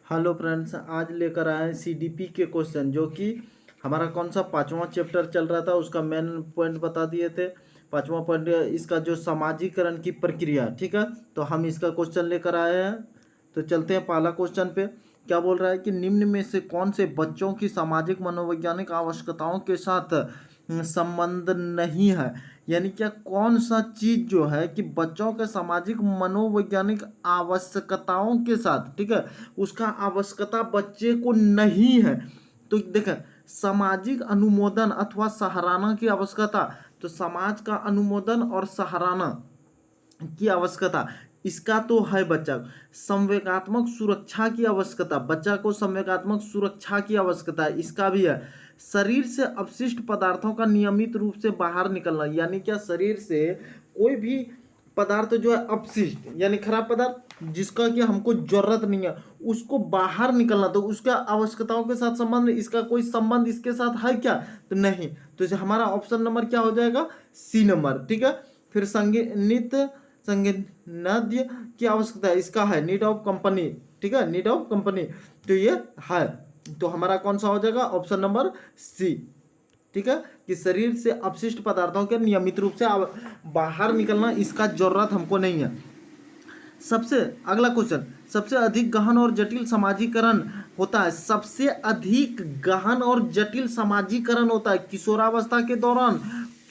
Hello friends, आज लेकर आए हैं सीडीपी के क्वेश्चन जो कि हमारा कौन सा पांचवा चैप्टर चल रहा था उसका मेन पॉइंट बता दिए थे। पांचवा पॉइंट इसका जो सामाजिकरण की प्रक्रिया, ठीक है। तो हम इसका क्वेश्चन लेकर आए हैं। तो चलते हैं पहला क्वेश्चन पे। क्या बोल रहा है कि निम्न में से कौन से बच्चों की सामाजिक मनोवैज्ञानिक आवश्यकताओं के साथ संबंध नहीं है। यानी क्या कौन सा चीज जो है कि बच्चों के सामाजिक मनोवैज्ञानिक आवश्यकताओं के साथ, ठीक है, उसका आवश्यकता बच्चे को नहीं है। तो देखें, सामाजिक अनुमोदन अथवा सराहना की आवश्यकता, तो समाज का अनुमोदन और सराहना की आवश्यकता इसका तो है बच्चा। संवेगात्मक सुरक्षा की आवश्यकता, बच्चा को संवेगात्मक सुरक्षा की आवश्यकता है, इसका भी है। शरीर से अपशिष्ट पदार्थों का नियमित रूप से बाहर निकलना, यानी क्या शरीर से कोई भी पदार्थ जो है अपशिष्ट यानी खराब पदार्थ जिसका कि हमको जरूरत नहीं है उसको बाहर निकलना, तो उसका आवश्यकताओं के साथ संबंध, इसका कोई संबंध इसके साथ है क्या? तो नहीं। तो इसे हमारा ऑप्शन नंबर क्या हो जाएगा? सी नंबर, ठीक है। फिर संगीत की आवश्यकता है, इसका है नीड ऑफ कंपनी, ठीक है, नीड ऑफ कंपनी। तो ये है, तो हमारा कौन सा हो जाएगा? ऑप्शन नंबर सी, ठीक है, कि शरीर से अपशिष्ट पदार्थों के नियमित रूप से बाहर निकलना इसका जरूरत हमको नहीं है। सबसे अगला क्वेश्चन, सबसे अधिक गहन और जटिल समाजीकरण होता है। सबसे अधिक गहन और जटिल समाजीकरण होता है किशोरावस्था के दौरान,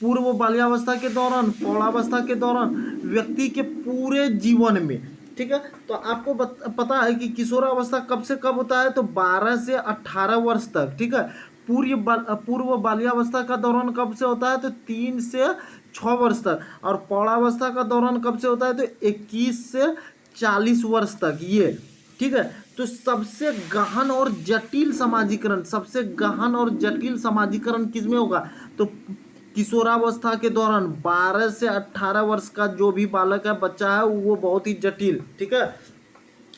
पूर्व बाल्यावस्था के दौरान, प्रौढ़ावस्था के दौरान, व्यक्ति के पूरे जीवन में, ठीक है। तो आपको पता है कि किशोरावस्था कब से कब होता है? तो 12 से 18 वर्ष तक, ठीक है। पूर्व बाल्यावस्था का दौरान कब से होता है? तो 3 से 6 वर्ष तक। और प्रौढ़ावस्था का दौरान कब से होता है? तो 21 से 40 वर्ष तक, ये, ठीक है। तो सबसे गहन और जटिल समाजीकरण, सबसे गहन और जटिल समाजीकरण किसमें होगा? तो किशोरावस्था के दौरान 12 से 18 वर्ष का जो भी बालक है, बच्चा है, वो बहुत ही जटिल, ठीक है,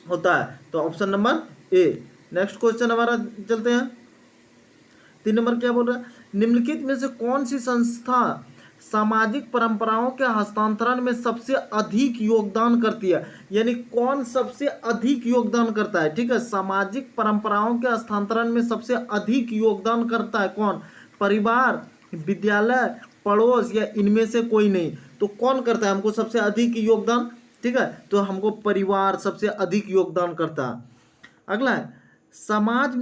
होता है। तो option number A. Next question हमारा चलते हैं। 3 नंबर क्या बोल रहा है? निम्नलिखित में से कौन सी संस्था सामाजिक परंपराओं के हस्तांतरण में सबसे अधिक योगदान करती है? यानी कौन सबसे अधिक योगदान करता है, ठीक है, सामाजिक परंपराओं के हस्तांतरण में सबसे अधिक योगदान करता है कौन? परिवार, विद्यालय, पड़ोस, या इनमें से कोई नहीं? तो कौन करता है हमको सबसे अधिक योगदान? ठीक है, तो हमको परिवार सबसे अधिक योगदान करता है। अगला है समाज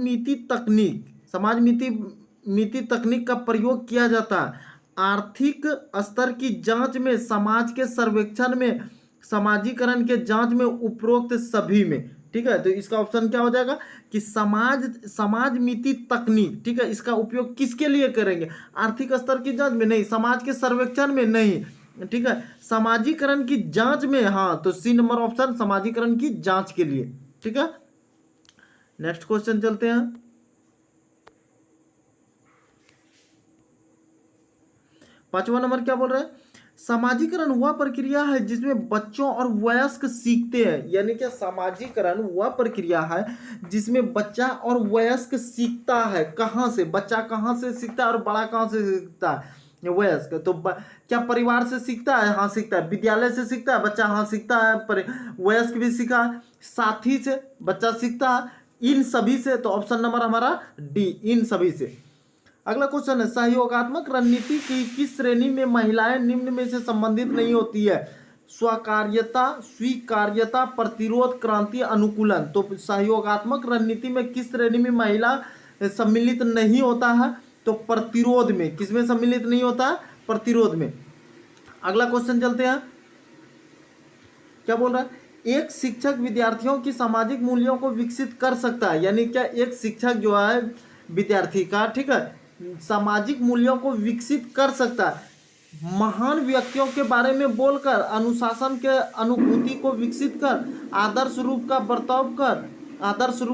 मीति तकनीक का प्रयोग किया जाता है आर्थिक स्तर की जांच में, समाज के सर्वेक्षण में, समाजीकरण के जांच में, उपरोक्त सभी में, ठीक है। तो इसका ऑप्शन क्या हो जाएगा कि समाज मीति तकनीक, ठीक है, इसका उपयोग किसके लिए करेंगे? आर्थिक स्तर की जांच में नहीं, समाज के सर्वेक्षण में नहीं, ठीक है, समाजीकरण की जांच में, हाँ। तो सी नंबर ऑप्शन समाजीकरण की जांच के लिए, ठीक है। नेक्स्ट क्वेश्चन चलते हैं। 5वां नंबर क्या बोल रहा है? समाजीकरण वह प्रक्रिया है जिसमें बच्चों और वयस्क सीखते हैं। यानी क्या समाजीकरण वह प्रक्रिया है जिसमें बच्चा और वयस्क सीखता है। कहाँ से? बच्चा कहाँ से सीखता है और बड़ा कहाँ से सीखता है? वयस्क। तो क्या परिवार से सीखता है? हाँ सीखता है। विद्यालय से सीखता है बच्चा? हाँ सीखता है। वयस्क भी सीखा है। साथी से बच्चा सीखता है, इन सभी से। तो ऑप्शन नंबर हमारा डी, इन सभी से। अगला क्वेश्चन है, सहयोगात्मक रणनीति की किस श्रेणी में महिलाएं निम्न में से संबंधित नहीं होती है? स्वकार्यता, स्वीकार्यता, प्रतिरोध, क्रांति, अनुकूलन। तो सहयोगात्मक रणनीति में किस श्रेणी में महिला सम्मिलित नहीं होता है? तो प्रतिरोध में। किसमें सम्मिलित नहीं होता है? प्रतिरोध में। अगला क्वेश्चन चलते हैं। क्या बोल रहा है? एक शिक्षक विद्यार्थियों की सामाजिक मूल्यों को विकसित कर सकता है। यानी क्या एक शिक्षक जो है विद्यार्थी का, ठीक है, सामाजिक मूल्यों को विकसित कर सकता है। महान व्यक्तियों के बारे में बोलकर, अनुशासन के अनुभूति को विकसित कर, आदर्श रूप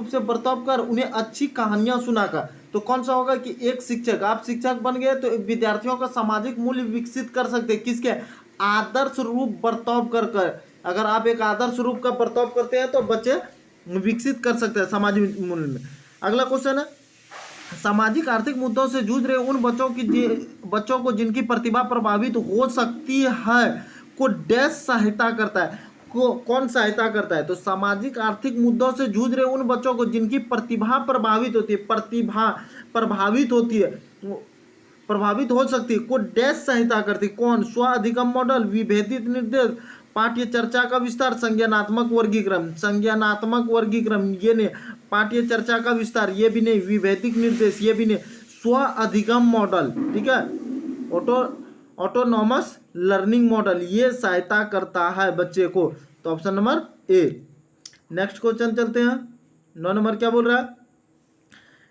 से बर्ताव कर, उन्हें अच्छी कहानियां सुनाकर। तो कौन सा होगा कि एक शिक्षक, आप शिक्षक बन गए तो विद्यार्थियों का सामाजिक मूल्य विकसित कर सकते हैं। किसके? आदर्श रूप बर्ताव कर कर। अगर आप एक आदर्श रूप का बर्ताव करते हैं तो बच्चे विकसित कर सकते हैं सामाजिक मूल्य में। अगला क्वेश्चन है, सामाजिक आर्थिक मुद्दों से जूझ रहे उन बच्चों को जिनकी प्रतिभा प्रभावित हो सकती है को डैश सहायता करता है। कौन सहायता करता है? तो सामाजिक आर्थिक मुद्दों से जूझ रहे उन बच्चों को जिनकी प्रतिभा प्रभावित होती है, प्रतिभा प्रभावित होती है, प्रभावित हो सकती है, को डैश सहायता करती है। कौन? स्व अधिगम मॉडल, विभेदित निर्देश, पाठ्य चर्चा का विस्तार, संज्ञानात्मक वर्गीक्रम। संज्ञानात्मक वर्गीक्रम ये नहीं, पाठ्य चर्चा का विस्तार ये भी नहीं, विभेदिक निर्देश ये भी नहीं, स्व अधिगम मॉडल, ठीक है, ऑटोनॉमस लर्निंग मॉडल ये सहायता करता है बच्चे को। तो option number A. Next question चलते हैं। 9 नंबर क्या बोल रहा है?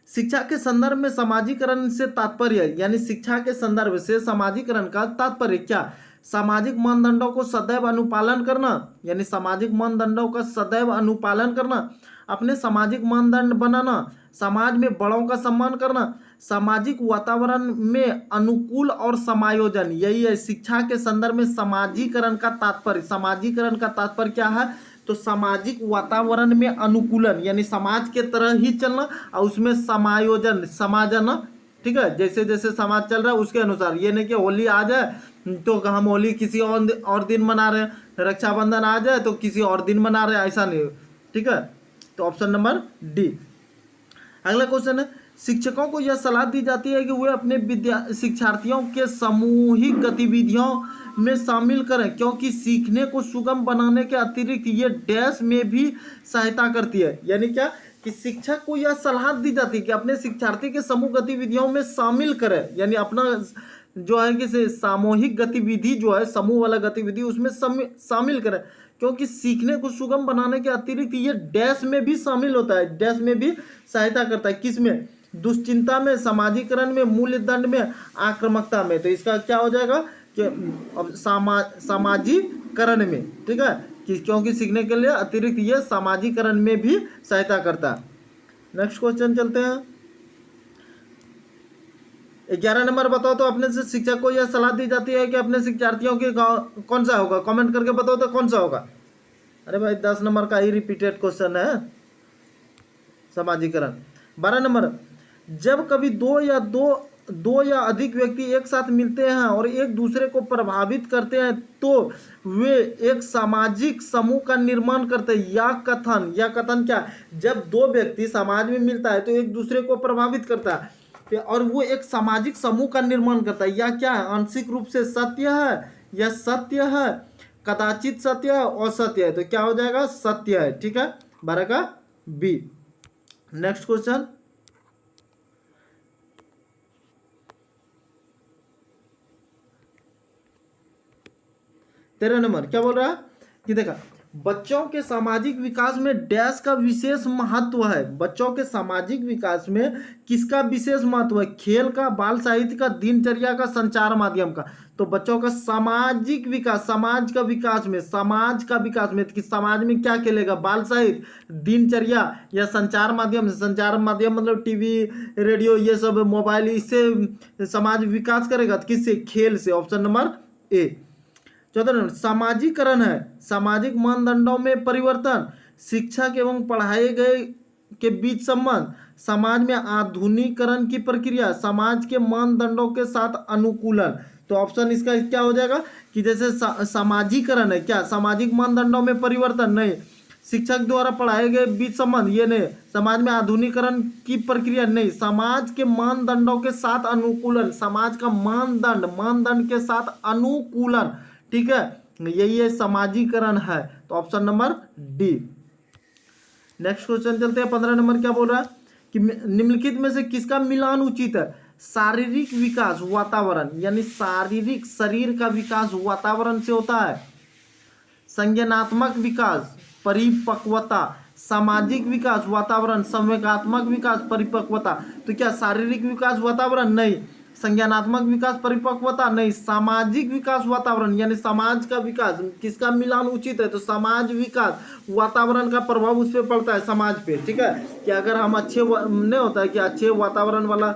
शिक्षा के संदर्भ में सामाजिकरण से तात्पर्य, यानी शिक्षा के संदर्भ से सामाजिकरण का तात्पर्य क्या? सामाजिक मानदंडों को सदैव अनुपालन करना, यानी सामाजिक मानदंडों का सदैव अनुपालन करना, अपने सामाजिक मानदंड बनाना, समाज में बड़ों का सम्मान करना, सामाजिक वातावरण में अनुकूल और समायोजन। यही है शिक्षा के संदर्भ में सामाजिकरण का तात्पर्य। सामाजिकरण का तात्पर्य क्या है? तो सामाजिक वातावरण में अनुकूलन, यानी समाज के तरह ही चलना और उसमें समायोजन, समाजना, ठीक है, जैसे जैसे समाज चल रहा है उसके अनुसार। ये नहीं कि होली आ जाए तो हम होली किसी और दिन मना रहे हैं, रक्षाबंधन आ जाए तो किसी और दिन मना रहे हैं, ऐसा नहीं, ठीक है। तो ऑप्शन नंबर डी। अगला क्वेश्चन है, शिक्षकों को यह सलाह दी जाती है कि वे अपने शिक्षार्थियों के सामूहिक गतिविधियों में शामिल करें, क्योंकि सीखने को सुगम बनाने के अतिरिक्त ये डैश में भी सहायता करती है। यानी क्या कि शिक्षक को यह सलाह दी जाती है कि अपने शिक्षार्थी के समूह गतिविधियों में शामिल करें, यानी अपना जो है कि सामूहिक गतिविधि जो है, समूह वाला गतिविधि उसमें शामिल करें, क्योंकि सीखने को सुगम बनाने के अतिरिक्त ये डैश में भी शामिल होता है, डैश में भी सहायता करता है। किसमें? दुश्चिंता में, सामाजिकरण में, मूल्य दंड में, आक्रामकता में। तो इसका क्या हो जाएगा कि अब सामाजिकरण में, ठीक है, कि क्योंकि सीखने के लिए अतिरिक्त ये सामाजिकरण में भी सहायता करता है। नेक्स्ट क्वेश्चन चलते हैं। 11 नंबर बताओ तो अपने से शिक्षक को यह सलाह दी जाती है कि अपने शिक्षार्थियों के कौन सा होगा? कमेंट करके बताओ तो कौन सा होगा। अरे भाई 10 नंबर का ही रिपीटेड क्वेश्चन है सामाजिकरण। 12 नंबर, जब कभी दो या अधिक व्यक्ति एक साथ मिलते हैं और एक दूसरे को प्रभावित करते हैं तो वे एक सामाजिक समूह का निर्माण करते हैं। या कथन क्या? जब दो व्यक्ति समाज में मिलता है तो एक दूसरे को प्रभावित करता है और वो एक सामाजिक समूह का निर्माण करता है। या क्या है? आंशिक रूप से सत्य है या सत्य है, कदाचित सत्य है, असत्य है। तो क्या हो जाएगा? सत्य है, ठीक है, 12 का बी। नेक्स्ट क्वेश्चन, तेरह नंबर क्या बोल रहा है कि देखा, बच्चों के सामाजिक विकास में डैश का विशेष महत्व है। बच्चों के सामाजिक विकास में किसका विशेष महत्व है? खेल का, बाल साहित्य का, दिनचर्या का, संचार माध्यम का। तो बच्चों का सामाजिक विकास, समाज का विकास में, समाज का विकास में कि समाज में क्या खेलेगा? बाल साहित्य, दिनचर्या या संचार माध्यम से। संचार माध्यम मतलब टीवी, रेडियो, ये सब, मोबाइल, इससे समाज विकास करेगा। किससे? खेल से। Option number A. 14 नंबर, सामाजिकरण है सामाजिक मानदंडों में परिवर्तन, शिक्षक एवं पढ़ाए गए के बीच संबंध, समाज में आधुनिकीकरण की प्रक्रिया, समाज के मानदंडों के साथ अनुकूलन। तो ऑप्शन इसका क्या हो जाएगा कि जैसे सामाजिकरण है क्या? सामाजिक मानदंडों में परिवर्तन नहीं, शिक्षक द्वारा पढ़ाए गए बीच संबंध ये नहीं, समाज में आधुनिकीकरण की प्रक्रिया नहीं, समाज के मानदंडों के साथ अनुकूलन, समाज का मानदंड के साथ अनुकूलन, ठीक है, यही है समाजीकरण है। तो option number D. Next question चलते हैं। 15 नंबर क्या बोल रहा है कि निम्नलिखित में से किसका मिलान उचित है? शारीरिक विकास, वातावरण, यानी शारीरिक, शरीर का विकास वातावरण से होता है। संज्ञानात्मक विकास, परिपक्वता, सामाजिक विकास, वातावरण, संवेगात्मक विकास, परिपक्वता। तो क्या शारीरिक विकास वातावरण? नहीं। संज्ञानात्मक विकास, परिपक्वता नहीं। सामाजिक विकास, वातावरण, यानी समाज का विकास, किसका मिलान उचित है? तो समाज विकास, वातावरण का प्रभाव उस पर पड़ता है, समाज पे, ठीक है, कि अगर हम अच्छे नहीं होता है कि अच्छे वातावरण वाला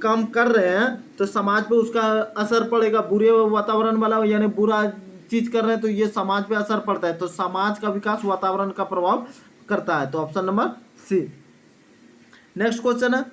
काम कर रहे हैं तो समाज पे उसका असर पड़ेगा। बुरे वातावरण वाला यानी बुरा चीज कर रहे हैं तो ये समाज पे असर पड़ता है। तो समाज का विकास वातावरण का प्रभाव करता है। तो option number C. Next question है,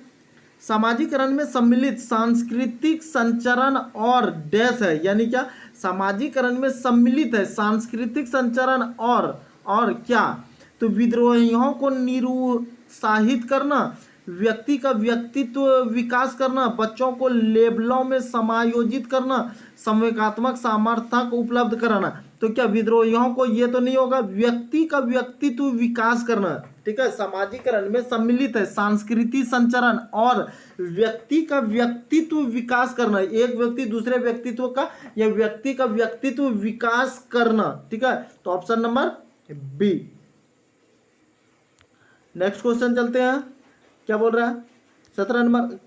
सामाजिकरण में सम्मिलित सांस्कृतिक संचरण और डैश है, यानी क्या? सामाजिकरण में सम्मिलित है सांस्कृतिक संचरण और क्या, तो विद्रोहियों को निरुत्साहित करना, व्यक्ति का व्यक्तित्व विकास करना, बच्चों को लेबलों में समायोजित करना, संवेगात्मक सामर्थ्य को उपलब्ध कराना। तो क्या विद्रोहियों को ये तो नहीं होगा, व्यक्ति का व्यक्तित्व विकास करना, ठीक है। सामाजिकरण में सम्मिलित है सांस्कृतिक संचरण और व्यक्ति का व्यक्तित्व विकास करना, एक व्यक्ति दूसरे व्यक्तित्व का या व्यक्ति का व्यक्तित्व विकास करना, ठीक है। तो option number B. Next question चलते हैं, क्या बोल रहा है 17 नंबर।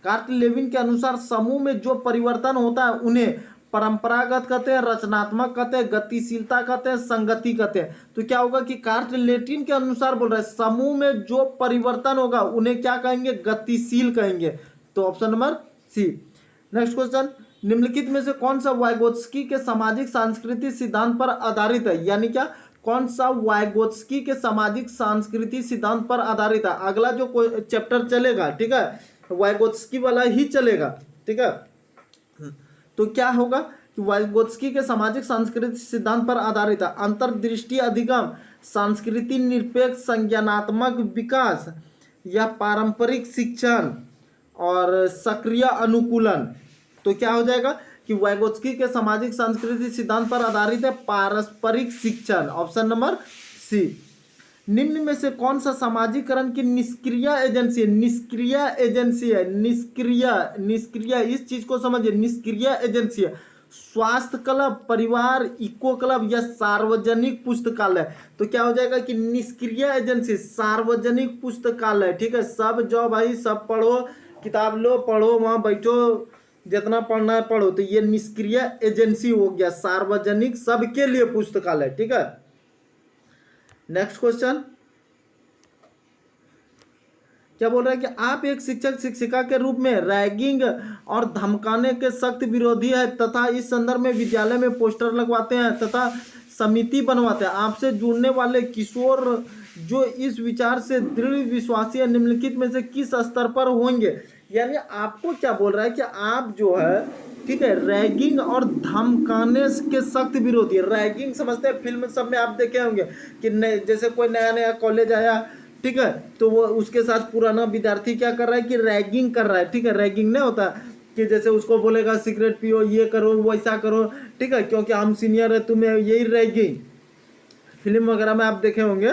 कार्ट-लेविन के अनुसार समूह में जो परिवर्तन होता है उन्हें परंपरागत कहते हैं, रचनात्मक कहते हैं, गतिशीलता कहते हैं, संगति कहते हैं। तो क्या होगा कि कार्ट-लेविन के अनुसार बोल रहा है समूह में जो परिवर्तन होगा उन्हें क्या कहेंगे, गतिशील कहेंगे। तो option number C. Next question, निम्नलिखित में से कौन सा वाइगोत्स्की के सामाजिक सांस्कृतिक सिद्धांत पर आधारित है, यानी क्या कौन सा वाइगोत्स्की के सामाजिक सांस्कृतिक सिद्धांत पर आधारित है। अगला जो चैप्टर चलेगा, ठीक है, वाइगोत्स्की वाला ही चलेगा, ठीक है। तो क्या होगा कि वाइगोत्स्की के सामाजिक सांस्कृतिक सिद्धांत पर आधारित है अंतर्दृष्टि अधिगम, सांस्कृतिक निरपेक्ष संज्ञानात्मक विकास या पारंपरिक शिक्षण और सक्रिय अनुकूलन। तो क्या हो जाएगा कि वाइगोत्स्की के सामाजिक सांस्कृतिक सिद्धांत पर आधारित है पारस्परिक शिक्षण, ऑप्शन नंबर सी। निम्न में से कौन सा सामाजिकरण की निष्क्रिय एजेंसी है, निष्क्रिय एजेंसी है, निष्क्रिय इस चीज को समझिए, निष्क्रिय एजेंसी है। स्वास्थ्य क्लब, परिवार, इको क्लब या सार्वजनिक पुस्तकालय। तो क्या हो जाएगा कि निष्क्रिय एजेंसी सार्वजनिक पुस्तकालय, ठीक है। सब जाओ भाई, सब पढ़ो, किताब लो, पढ़ो, वहां बैठो, जितना पढ़ना है पढ़ो। तो ये निष्क्रिय एजेंसी हो गया, सार्वजनिक सबके लिए पुस्तकालय, ठीक है। नेक्स्ट क्वेश्चन, क्या बोल रहा है कि आप एक शिक्षक शिक्षिका के रूप में रैगिंग और धमकाने के सख्त विरोधी है तथा इस संदर्भ में विद्यालय में पोस्टर लगवाते हैं तथा समिति बनवाते हैं। आपसे जुड़ने वाले किशोर जो इस विचार से दृढ़ विश्वासी है निम्नलिखित में से किस स्तर पर होंगे। यानी आपको क्या बोल रहा है कि आप जो है, ठीक है, रैगिंग और धमकाने के सख्त विरोधी। रैगिंग समझते हैं, फिल्म सब में आप देखे होंगे कि जैसे कोई नया नया कॉलेज आया, ठीक है, तो वो उसके साथ पुराना विद्यार्थी क्या कर रहा है कि रैगिंग कर रहा है, ठीक है। रैगिंग नहीं होता कि जैसे उसको बोलेगा सिगरेट पियो, ये करो, वैसा करो, ठीक है, क्योंकि हम सीनियर है तुम्हें, यही रैगिंग फिल्म वगैरह में आप देखे होंगे।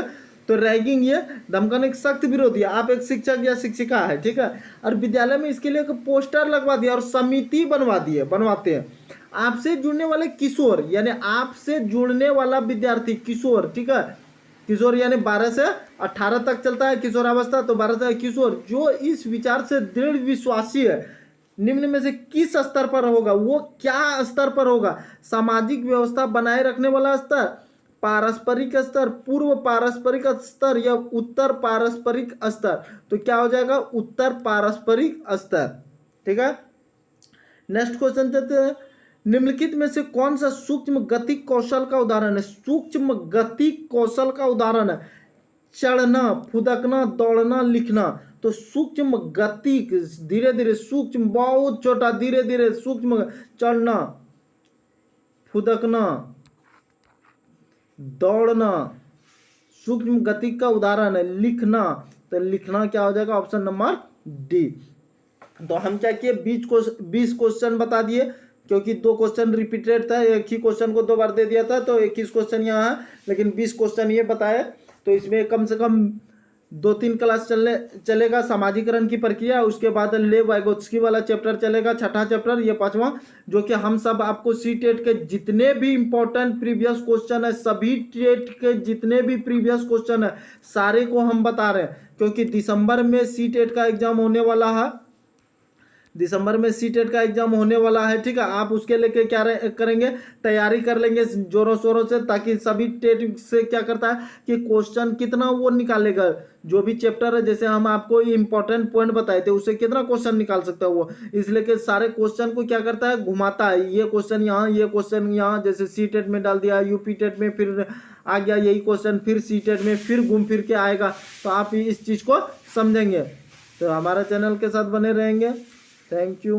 तो रैगिंग ये धमकाने के सख्त विरोधी है। आप एक शिक्षक या शिक्षिका है, ठीक है, और विद्यालय में इसके लिए एक पोस्टर लगवा दिया और समिति बनवाते हैं। आपसे जुड़ने वाले किशोर, यानी आपसे जुड़ने वाला विद्यार्थी किशोर, ठीक है, किशोर यानी 12 से 18 तक चलता है किशोरावस्था, तो 12 से किशोर जो इस विचार से दृढ़ विश्वासी है निम्न में से किस स्तर पर होगा, वो क्या स्तर पर होगा, सामाजिक व्यवस्था बनाए रखने वाला स्तर, पारस्परिक स्तर, पूर्व पारस्परिक स्तर या उत्तर पारस्परिक स्तर। तो क्या हो जाएगा, उत्तर पारस्परिक स्तर, ठीक है। नेक्स्ट क्वेश्चन चलते हैं, निम्नलिखित में से कौन सा सूक्ष्म गतिक कौशल का उदाहरण है। सूक्ष्म गतिक कौशल का उदाहरण है चढ़ना, फुदकना, दौड़ना, लिखना। तो सूक्ष्म गतिक, धीरे धीरे, सूक्ष्म बहुत छोटा, धीरे धीरे, सूक्ष्म, चढ़ना, फुदकना, दौड़ना सूक्ष्म गति का उदाहरण है। लिखना, तो लिखना क्या हो जाएगा, ऑप्शन नंबर डी। तो हम क्या किए, 20 क्वेश्चन बता दिए, क्योंकि 2 क्वेश्चन रिपीटेड था, एक ही क्वेश्चन को 2 बार दे दिया था, तो 21 क्वेश्चन यहाँ है, लेकिन 20 क्वेश्चन ये बताए। तो इसमें कम से कम 2-3 क्लास चलेगा सामाजिकरण की प्रक्रिया, उसके बाद लेव वाइगोत्स्की वाला चैप्टर चलेगा, 6ठा चैप्टर, ये 5वां, जो कि हम सब आपको सी टेट के जितने भी इंपॉर्टेंट प्रीवियस क्वेश्चन है, सभी टेट के जितने भी प्रीवियस क्वेश्चन है, सारे को हम बता रहे हैं, क्योंकि दिसंबर में सी टेट का एग्जाम होने वाला है, दिसंबर में सी टेट का एग्जाम होने वाला है, ठीक है। आप उसके लेके क्या करेंगे, तैयारी कर लेंगे जोरों शोरों से, ताकि सभी टेट से क्या करता है कि क्वेश्चन कितना वो निकालेगा, जो भी चैप्टर है, जैसे हम आपको इंपॉर्टेंट पॉइंट बताए थे, उससे कितना क्वेश्चन निकाल सकता है वो, इसलिए कि सारे क्वेश्चन को क्या करता है, घुमाता है, ये क्वेश्चन यहाँ, ये क्वेश्चन यहाँ, जैसे सी टेट में डाल दिया, यूपी टेट में फिर आ गया यही क्वेश्चन, फिर सी टेट में फिर घूम फिर के आएगा। तो आप इस चीज़ को समझेंगे, तो हमारा चैनल के साथ बने रहेंगे। Thank you.